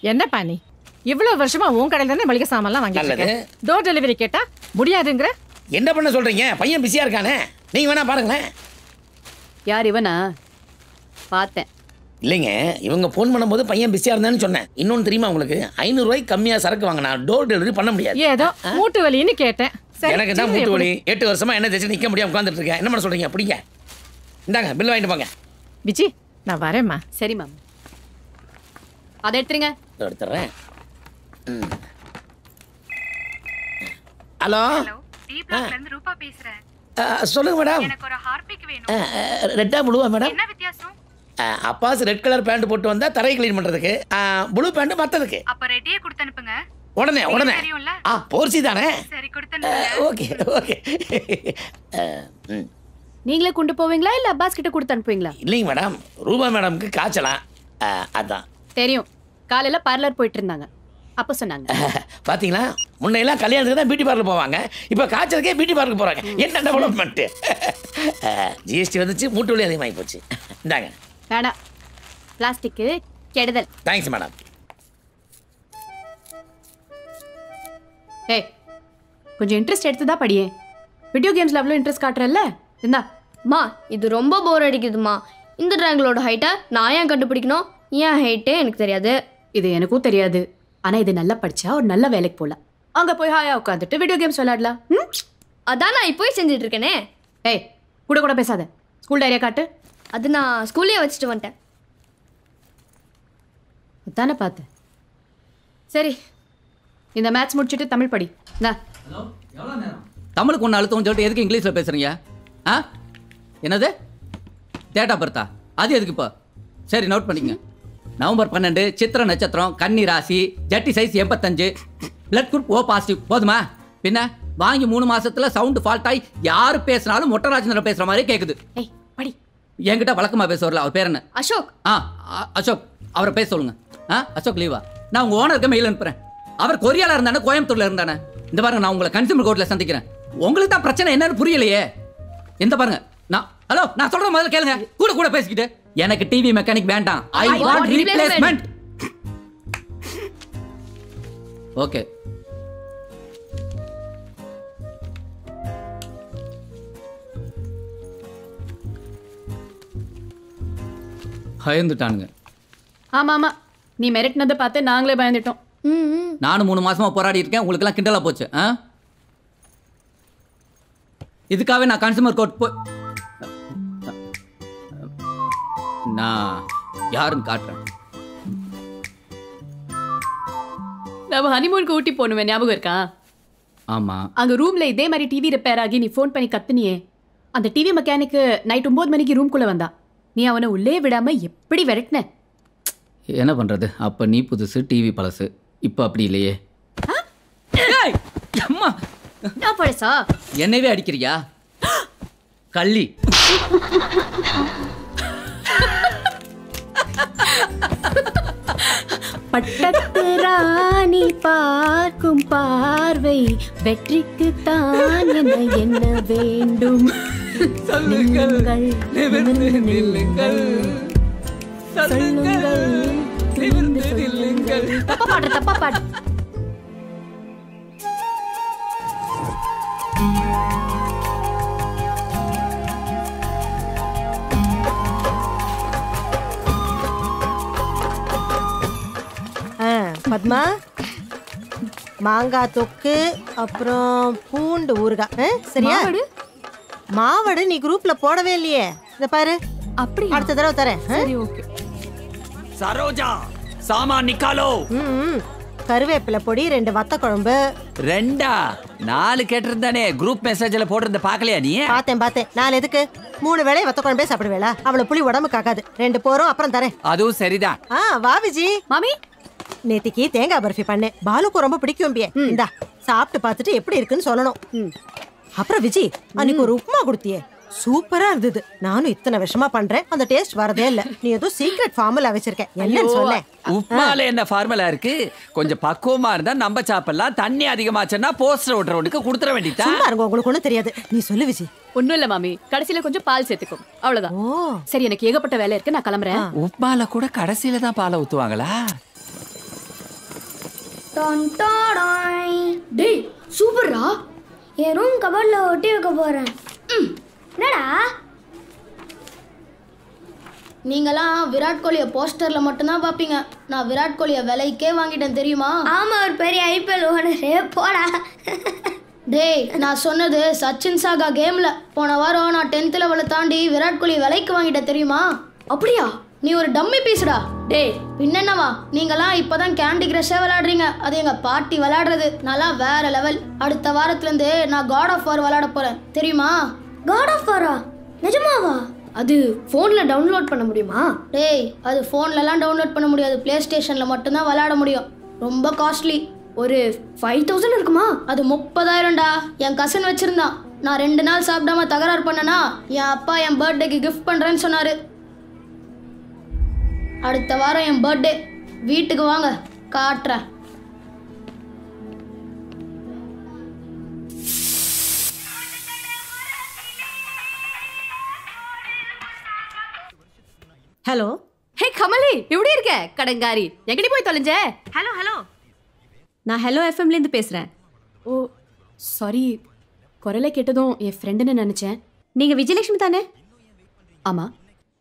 என்னப்பா நீ இவ்வளவு வருஷமா உன் கடையில தானே மளிகை சாமான்லாம் வாங்கிட்டு டோர் டெலிவரி கேட்டா முடியாதுங்கற? என்ன பண்ண சொல்றீங்க? பையன் பிஸியா இருக்கானே, நீங்க வேணா பாருங்களேன். யார் இவனா? பார்த்தேன். இல்லைங்க, இவங்க ஃபோன் பண்ணும்போது பையன் பிஸியா இருந்தான்னு சொன்னேன். இன்னொன்னு தெரியுமா உங்களுக்கு? 500 ரூபாய்க்கு கம்மியா சரக்கு வாங்கினா டோர் டெலிவரி பண்ண முடியாது. ஏதோ மூட்டு வலின்னு கேட்டேன். எனக்கு தான் மூட்டு வலி. 8 வருஷமா என்ன தேய்ச்சி நிக்க முடியாம உட்கார்ந்துட்டு இருக்கேன். என்ன பண்ண சொல்றீங்க? பிடிங்க, இந்தாங்க பில் வாங்கிட்டு போங்க. விஜி நான் வரேம்மா. சரி மேம், அதை எடுத்துருங்க. எடுத்துறேன். ஹலோ, டி பிளாக்ல இருந்து ரூபா பேசுறேன். சொல்லுங்க மேடம். எனக்கு ஒரு ஹார்பிக் வேணும். ரெட்டா ப்ளூவா மேடம்? என்ன வித்தியாசம்? அப்பாஸ் ரெட் கலர் பேண்ட் போட்டு வந்தா தரை க்ளீன் பண்றதுக்கு, ப்ளூ பேண்ட் மத்ததுக்கு. அப்ப ரெட்டியே கொடுத்து அனுப்புங்க. உடனே உடனே. தெரியும்ல? போர்சி தானே? சரி கொடுத்து அனுப்புங்க. Okay okay. நீங்களே கொண்டு போவீங்களா இல்ல அப்பாஸ் கிட்ட கொடுத்து அனுப்புவீங்களா? இல்லைங்க மேடம், ரூபா மேடம்க்கு காய்ச்சலாம், அதான். தெரியும், காலையில பார்லர் போயிட்டு இருந்தாங்க, அப்ப சொன்னாங்க. பாத்தீங்களா, முன்னையெல்லாம் கல்யாணத்துக்கு தான் பியூட்டி பார்லர் போவாங்க, இப்ப காய்ச்சலுக்கே பியூட்டி பார்லர் போறாங்க. என்ன டெவலப்மெண்ட்! ஜிஎஸ்டி வந்துச்சு, மூட்டு வலி அதிகமாகி போச்சு. இந்தாங்க. வேணாம், பிளாஸ்டிக்கு கெடுதல். Thanks madam. ஏய், கொஞ்சம் இன்ட்ரெஸ்ட் எடுத்து தான் படியே. வீடியோ கேம்ஸ்ல அவ்வளோ இன்ட்ரெஸ்ட் காட்டுறல்ல, இந்தா. மா, இது ரொம்ப போர் அடிக்குதுமா. இந்த ட்ரையாங்கிளோட ஹைட்டை நான் ஏன் கண்டுபிடிக்கணும்? ஏன் ஹைட்டே எனக்கு தெரியாது. இது எனக்கும் தெரியாது, ஆனா இது நல்லா படிச்சா ஒரு நல்ல வேலைக்கு போகலாம். அங்க போய் ஹாயா உட்காந்துட்டு வீடியோ கேம்ஸ் விளையாடலாம். அதான் நான் இப்போ செஞ்சுட்டு இருக்கேனே. ஏய், கூட கூட பேசாத. ஸ்கூல் டைரியா காட்டு. அது நான் ஸ்கூல்லேயே வச்சுட்டு வந்துட்டேன். அதானே பார்த்தேன். சரி, இந்த மேட்ச் முடிச்சுட்டு தமிழ் படி. தமிழுக்கு ஒன்று அழுத்தம் சொல்லிட்டு எதுக்கு இங்கிலீஷில் பேசுகிறீங்க? ஆ, என்னது டேட் ஆஃப் பர்த்தா? அது எதுக்கு இப்போ? சரி, நோட் பண்ணிக்கங்க. நவம்பர் 12, சித்திர நட்சத்திரம், கன்னி ராசி, ஜட்டி size 85, blood group O positive. போதுமா? பின்ன வாங்கி 3 மாசத்துல சவுண்டு ஃபால்ட் ஆகி யார் பேசினாலும் மொட்டராஜேந்திரன் பேசுற மாதிரி கேட்குது. ஏய் படி. என்கிட்ட வழக்கமா பேசுவார்ல, அவர் பேர் என்ன? அசோக். அசோக், அவரை பேச சொல்லுங்க. அசோக் லீவா? நான் உங்க ஓனருக்கு மெயில் அனுப்புறேன். அவர் கொரியால இருந்தானே, கோயம்புத்தூர்ல இருந்தானே. இந்த பாருங்க, நான் உங்களை கன்சியூமர் கோர்ட்ல சந்திக்கிறேன். உங்களுக்கு தான் பிரச்சனை என்னன்னு புரியலையே. இந்த பாருங்க, ஹலோ, நான் சொல்ற முதல்ல கேளுங்க. கூட கூட பேசிக்கிட்டு எனக்கு டிவி மெக்கானிக் வேண்டாம். I want replacement. ஓகே. பயந்துட்டானுங்க. ஆமா ஆமா, நீ மிரட்டினதை பார்த்து நாங்களே பயந்துட்டோம். நானும் 3 மாசமா போராடி இருக்கேன், உங்களுக்கு எல்லாம் கிண்டலா போச்சு. இதுக்காகவே நான் கன்சூமர் கோர்ட் நான் யாருன்னு காட்டுறேன். நம்ம ஹனிமூனுக்கு ஊட்டி போகணுமே, ஞாபகம் இருக்கா? ஆமா. அங்க ரூம்ல இதே மாதிரி டிவி ரிப்பேர் ஆகி நீ ஃபோன் பண்ணி கத்துனியே, அந்த டிவி மெக்கானிக்கு நைட் 9 மணிக்கு ரூம்குள்ள வந்தா. நீ அவனை உள்ளே விடாம எப்படி விரட்டின? என்ன பண்றது, அப்ப நீ புதுசு, டிவி பழசு. இப்ப அப்படி இல்லையே. அம்மா, நான் பழசா? என்னவே அடிக்கிறியா கள்ளி? பட்டத்து ராணி பார்க்கும் பார்வை வெற்றிக்கு தான் என்ன வேண்டும். சொல்லுங்கள், நிமிர்ந்து நில்லுங்கள். சொல்லுங்கள், நிமிர்ந்து நில்லுங்கள். தப்பா பாடு, தப்பா பாடு. பத்மா, மாங்காய் தொக்கு, அப்புறம் பூண்டு ஊறுகாய். சரியா? மாவடு நீ குரூப்ல போடவே இல்லையே. இத பாரு, அப்படி அடுத்த தடவை தரேன். சரி, ஓகே. சரோஜா, சாமான் நிக்காலோ. கருவேப்பிலை பொடி, 2 வத்த குழம்பு. 2 4 கேட்டிருந்தானே, குரூப் மெசேஜ்ல போட்டிருந்த பாக்கலையா நீ? பார்த்தேன். 4 எதுக்கு? 3 வேளை வத்த குழம்பே சாப்பிடுவேளா? அவளை புளி உடம்பு காக்காது. 2 போறோம், அப்புறம் தரேன். அதுவும் சரிதான். வா விஜி. மாமி, நேத்திக்கு தேங்காய் பர்ஃபி பண்ணேன். பாலுக்கு ரொம்ப பிடிக்கும். இந்தா சாப்பிட்டு பார்த்துட்டு எப்படி இருக்குன்னு சொல்லணும். அப்புறம் விஜி, அன்னைக்கு ஒரு உப்புமா கொடுத்தியே, சூப்பரா இருந்தது. நானும் இத்தனை வருஷமா பண்றேன், அந்த டேஸ்ட் வரதே இல்ல. நீ ஏதோ சீக்ரெட் ஃபார்முலா வச்சிருக்க, என்னன்னு சொல்ல. உப்புமால என்ன ஃபார்முலா இருக்கு? கொஞ்சம் பக்குவமா இருந்தா நம்ம சாப்பிடலாம். தண்ணி அதிகமாச்சுன்னா போஸ்டர் ஓட்டுறவனுக்கு கொடுத்துட வேண்டியதா? சும்மா இருங்க, உங்களுக்கு ஒண்ணும் தெரியாது. நீ சொல்லு விஜி. ஒண்ணும் இல்ல மாமி, கடைசியில கொஞ்சம் பால் சேர்த்துக்கும், அவ்வளவுதான். சரி, எனக்கு ஏகப்பட்ட வேலை இருக்கு, நான் கிளம்புறேன். உப்புமால கூட கடைசியில தான் பாலை ஊத்துவாங்களா? டேய் சூப்பர்ரா. என் ரூம் கபோர்ட்ல ஒட்டி வைக்க போறேன். என்னடா நீங்களாம் விராட் கோலியை போஸ்டர்ல மட்டும்தான் பார்ப்பீங்க. நான் விராட் கோலியை விலைக்கே வாங்கிட்டேன் தெரியுமா? ஆமா, ஒரு பெரிய ஐபிஎல் ஓனரே போடா. டேய் நான் சொன்னது சச்சின் சாகா கேம்ல. போன வாரம் நான் 10th லெவலில் தாண்டி விராட் கோலி விலைக்கு வாங்கிட்டேன் தெரியுமா? அப்படியா? நீ ஒரு டம்மி பீஸ்டா. டேய் பின்னவா நீங்களாம் இப்பதான் கேண்டி கிரஷே விளையாடுறீங்க. அது எங்க பாட்டி விளையாடுறது நல்லா வேற லெவல். அடுத்த வாரத்துல இருந்து நான் காட் ஆஃப் வார் விளையாட போறேன் தெரியுமா? காட் ஆஃப் வாரா? நிஜமாவா? அது போன்ல டவுன்லோட் பண்ண முடியுமா? டேய் அது போன்லலாம் டவுன்லோட் பண்ண முடியாது. பிளே ஸ்டேஷன்ல மட்டும்தான் விளையாட முடியும். ரொம்ப காஸ்ட்லி. ஒரு 5000 இருக்குமா? அது 30,000டா. என் கசன் வச்சிருந்தான். நான் 2 நாள் சாப்பிடாம தகராறு பண்ணனா என் அப்பா என் பர்த்டேக்கு கிஃப்ட் பண்றேன்னு சொன்னாரு. அடுத்த வாரம் என் பர்த்டே. வீட்டுக்கு வாங்க காட்டுறேன். ஹலோ. ஹே கமலி, எப்படி இருக்க? கடங்காரி, எங்கடி போய் தொலைஞ்ச? Hello hello. நான் ஹலோ எஃப்எம்ல இருந்து பேசுறேன். ஓ சாரி, குரலை கேட்டதும் என் ஃப்ரெண்டுன்னு நினைச்சேன். நீங்க விஜயலட்சுமி தானே? ஆமா.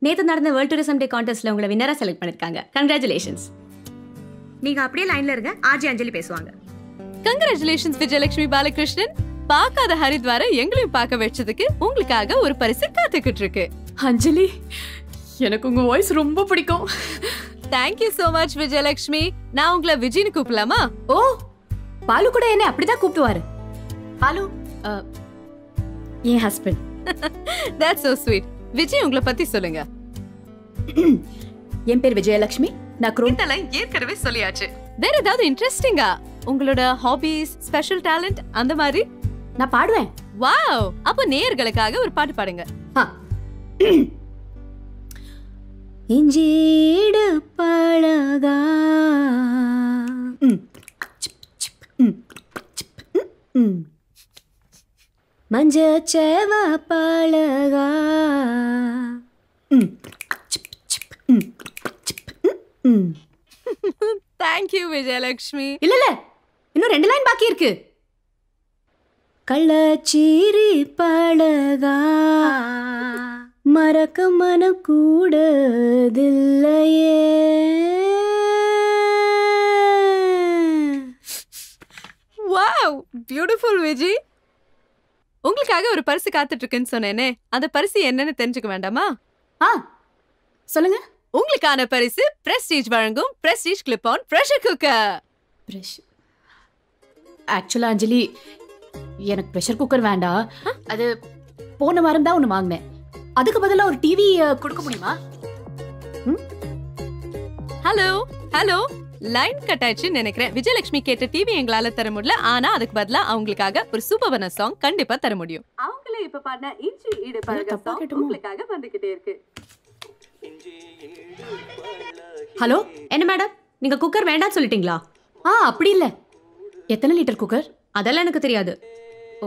நேத்து நடந்த வேர்ல்ட் டூரிசம் டே கான்டெஸ்ட்ல உங்களை வின்னரா செலக்ட் பண்ணிருக்காங்க. கங்க்ராச்சுலேஷன்ஸ். நீங்க அப்படியே லைன்ல இருங்க, ஆர்ஜி அஞ்சலி பேசுவாங்க. கங்க்ராச்சுலேஷன்ஸ் விஜயலட்சுமி பாலகிருஷ்ணன். பார்க்காத ஹரித்வார எங்களையும் பார்க்க வச்சதுக்கு உங்களுக்காக ஒரு பரிசு காத்துக்கிட்டு இருக்கு. அஞ்சலி, எனக்கு உங்க வாய்ஸ் ரொம்ப பிடிக்கும். Thank you so much Vijayalakshmi. நான் உங்களை விஜய்னு கூப்பிடலாமா? ஓ, பாலு கூட என்ன அப்படிதான் கூப்பிடுவாரு. பாலு என் husband. That's so sweet. Vijay உங்களை பத்தி சொல்லுங்க. என் பேர் விஜயலட்சுமி. நான் இதெல்லாம் ஏற்கனவே சொல்லியாச்சு. வேற ஏதாவது இன்ட்ரெஸ்டிங்கா உங்களோட ஹாபிஸ், ஸ்பெஷல் டேலண்ட் அந்த மாதிரி? நான் பாடுவேன். வாவ், அப்போ நேயர்களுக்காக ஒரு பாட்டு பாடுங்க. இஞ்சீடு பழகா மஞ்சச்சேவ பழகா தேங்க்யூ விஜயலட்சுமி. இல்ல இல்ல, இன்னும் 2 லைன் பாக்கி இருக்கு. கள்ளச்சீரி பழகா மறக்க மனம் கூடதில்லையே. Wow, beautiful Vijay. உங்களுக்காக ஒரு பரிசு காத்துட்டு இருக்குன்னு சொன்னேனே, அந்த பரிசு என்னன்னு தெரிஞ்சுக்க வேண்டாமா? சொல்லுங்க. உங்களுக்கான பரிசு பிரஸ்டீஜ் வழங்கும் prestige clip on pressure cooker. ஆக்சுவலா அஞ்சலி, எனக்கு பிரஷர் குக்கர் வேண்டாம். அது போன வாரம் தான் ஒன்று வாங்கினேன். அதுக்கு பதிலா ஒரு டிவி கொடுக்க முடியுமா? ஹலோ ஹலோ, லைன் கட் ஆயிடுச்சுன்னு நினைக்கிறேன். விஜயலட்சுமி கேட்ட டிவி எங்களால தர முடியல. ஆனா அதுக்கு பதிலா அவங்களுக்காக ஒரு சூப்பரான சாங் கண்டிப்பா தர முடியும். அவங்களே இப்ப பாடின இஞ்சி ஈடு பழக சாங் உங்களுக்காக வந்துகிட்டே இருக்கு. ஹலோ, என்ன மேடம், நீங்க குக்கர் வேண்டாம் சொல்லிட்டீங்களா? அப்படி இல்ல. எத்தனை லிட்டர் குக்கர்? அதெல்லாம் எனக்கு தெரியாது. ஓ,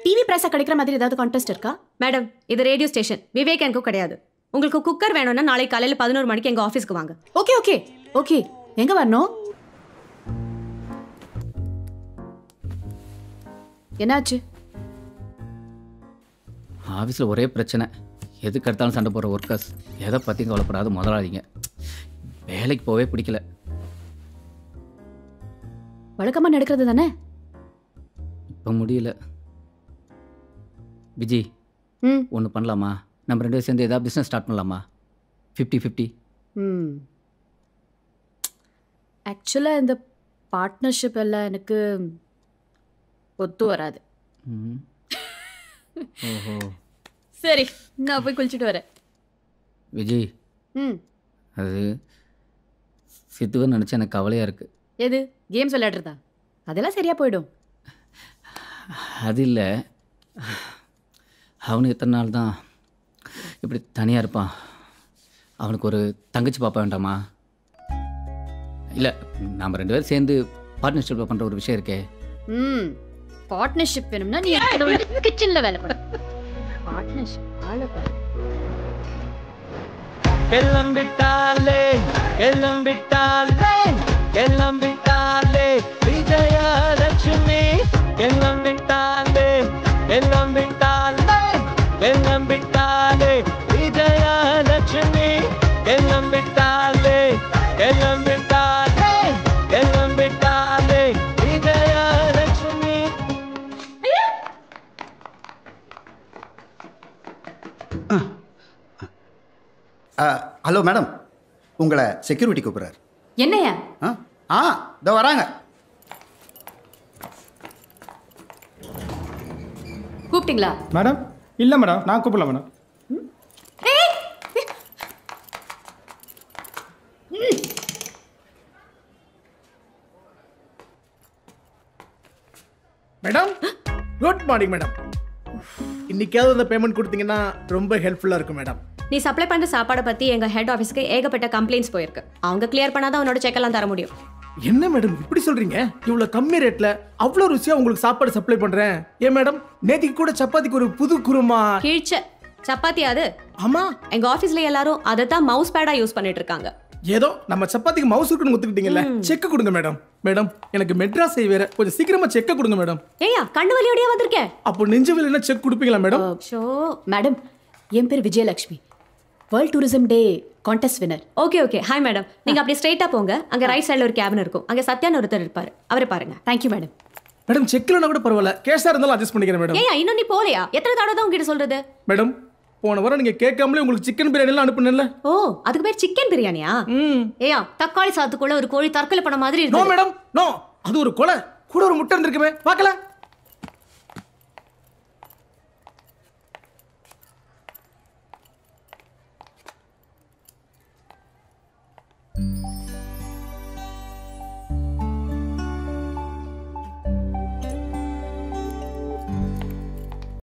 டிவி பிரைஸா கிடைக்கிற மாதிரி ஏதாவது கான்டெஸ்ட் இருக்கா? மேடம், இது ரேடியோ ஸ்டேஷன், விவேக் எனக்கும் கிடையாது. உங்களுக்கு குக்கர் வேணும்னா நாளைக்கு காலையில 11 மணிக்கு எங்க ஆபீஸ்க்கு வாங்க. Okay okay okay. எங்க வரணும்? என்னாச்சு? ஆஃபீஸில் ஒரே பிரச்சனை. எதுக்கு எடுத்தாலும் சண்டை போடுற ஒர்க்கர்ஸ். எதை பற்றியும் கவலைப்படாது முதலாளிங்க. வேலைக்கு போவே பிடிக்கல. வழக்கமா நடக்கிறது தானே? இப்போ முடியல. விஜி, ஒன்று பண்ணலாமா? நம்ம 2 பேரும் சேர்ந்து ஏதாவது பிஸ்னஸ் ஸ்டார்ட் பண்ணலாமா? 50-50. ஆக்சுவலாக இந்த பார்ட்னர்ஷிப் எல்லாம் எனக்கு ஒத்து வராது. ஓஹோ, சரி, நான் போய் குளிச்சுட்டு வரேன். விஜய், அது சித்துவன்னு நினச்சா எனக்கு கவலையாக இருக்குது. எது? கேம்ஸ் விளையாடுறதா? அதெல்லாம் சரியாக போயிடும். அது இல்லை, அவனுக்கு எத்தனை நாள் தான் இப்படி தனியாக இருப்பான். அவனுக்கு ஒரு தங்கச்சி பாப்பா வேண்டாமா? இல்லை, நாம் 2 பேரும் சேர்ந்து பார்ட்னர்ஷிப்பில் பண்ணுற ஒரு விஷயம் இருக்கே. பார்ட்னர்ஷிப் வேணும்னா நீ கிச்சனில் வேலை பண்ண. பார்ட்னர்ஷிப் எல்லாம் விட்டாலே எல்லாம் விட்டாலே எல்லாம் விட்டா விட்டாலே விஜயலட்சுமி எல்லாம் விட்டாலே எல்லாம் விட்டாலே எல்லாம் விட்டாலே விஜயலட்சுமி எல்லாம் விட்டாலே எல்லாம் விட்டாலே எல்லாம் விட்டாலே விஜயலட்சுமி. ஹலோ மேடம், உங்களை செக்யூரிட்டி கூப்பிட்றாரு. என்னையா? இதோ வராங்க. கூப்பிட்டீங்களா மேடம்? இல்லை மேடம், நான் கூப்பிடல madam. Madam good morning madam. இன்னைக்காவது அந்த பேமெண்ட் கொடுத்தீங்கன்னா ரொம்ப ஹெல்ப்ஃபுல்லாக இருக்கும் மேடம். நீ சப்ளை பண்ணுற சாப்பாடை பற்றி எங்கள் ஹெட் ஆஃபீஸ்க்கு ஏகப்பட்ட கம்ப்ளைண்ட்ஸ் போயிருக்கு. அவங்க கிளியர் பண்ணாதான் உன்னோட செக்கெல்லாம் தர முடியும். என்ன மேடம் இப்படி சொல்றீங்க? இவ்வளோ கம்மி ரேட்ல அவ்வளோ ருசியாக உங்களுக்கு சாப்பாடு சப்ளை பண்ணுறேன். ஏன் மேடம், நேற்றுக்கு கூட சப்பாத்திக்கு ஒரு புது குருமா. கீழ்ச்ச சப்பாத்தி அது? ஆமா, எங்கள் ஆஃபீஸில் எல்லாரும் அதை தான் மவுஸ் பேடாக யூஸ் பண்ணிட்டு இருக்காங்க. ஏதோ நம்ம சப்பாத்திக்கு மவுஸ் இருக்குன்னு ஒத்துக்கிட்டீங்கல்ல, செக் கொடுங்க மேடம். மேடம் எனக்கு மெட்ராஸ் வேற, கொஞ்சம் சீக்கிரமா செக் கொடுங்க மேடம். ஏயா கண்ணு வலியோடய வந்திருக்கேன். அப்போ நெஞ்சு வலினா செக் கொடுப்பீங்களா மேடம்? ஷோ மேடம், என் பேர் Vijayalakshmi, world tourism day contest winner. Okay okay, hi madam. நீங்க அப்படியே ஸ்ட்ரைட்டா போங்க. அங்க ரைட் சைடுல ஒரு கேபின் இருக்கும். அங்க சத்யான்னு ஒருத்தர் இருப்பாரு, அவரை பாருங்க. Thank you madam. மேடம் செக்லனா கூட பரவாயில்ல, கேஷா இருந்தாலும் அட்ஜஸ்ட் பண்ணிக்கிறேன் மேடம். ஏயா இன்னும் நீ போலையா? எத்தனை தடவை தான் உங்ககிட்ட சொல்றது? மேடம் போன வாரம் நீங்க கேட்காமலே உங்களுக்கு சிக்கன் பிரியாணி எல்லாம் அனுப்புனேன்ல. ஓ, அதுக்கு பேர் சிக்கன் பிரியாணியா? ஏயா தக்காளி சாத்துக்குள்ள ஒரு கோழி தற்கொலை பண்ண மாதிரி நோ இருக்கு. மேடம் நோ, அது ஒரு கொலை கூட ஒரு முட்டை இருந்திருக்குமே, பார்க்கல.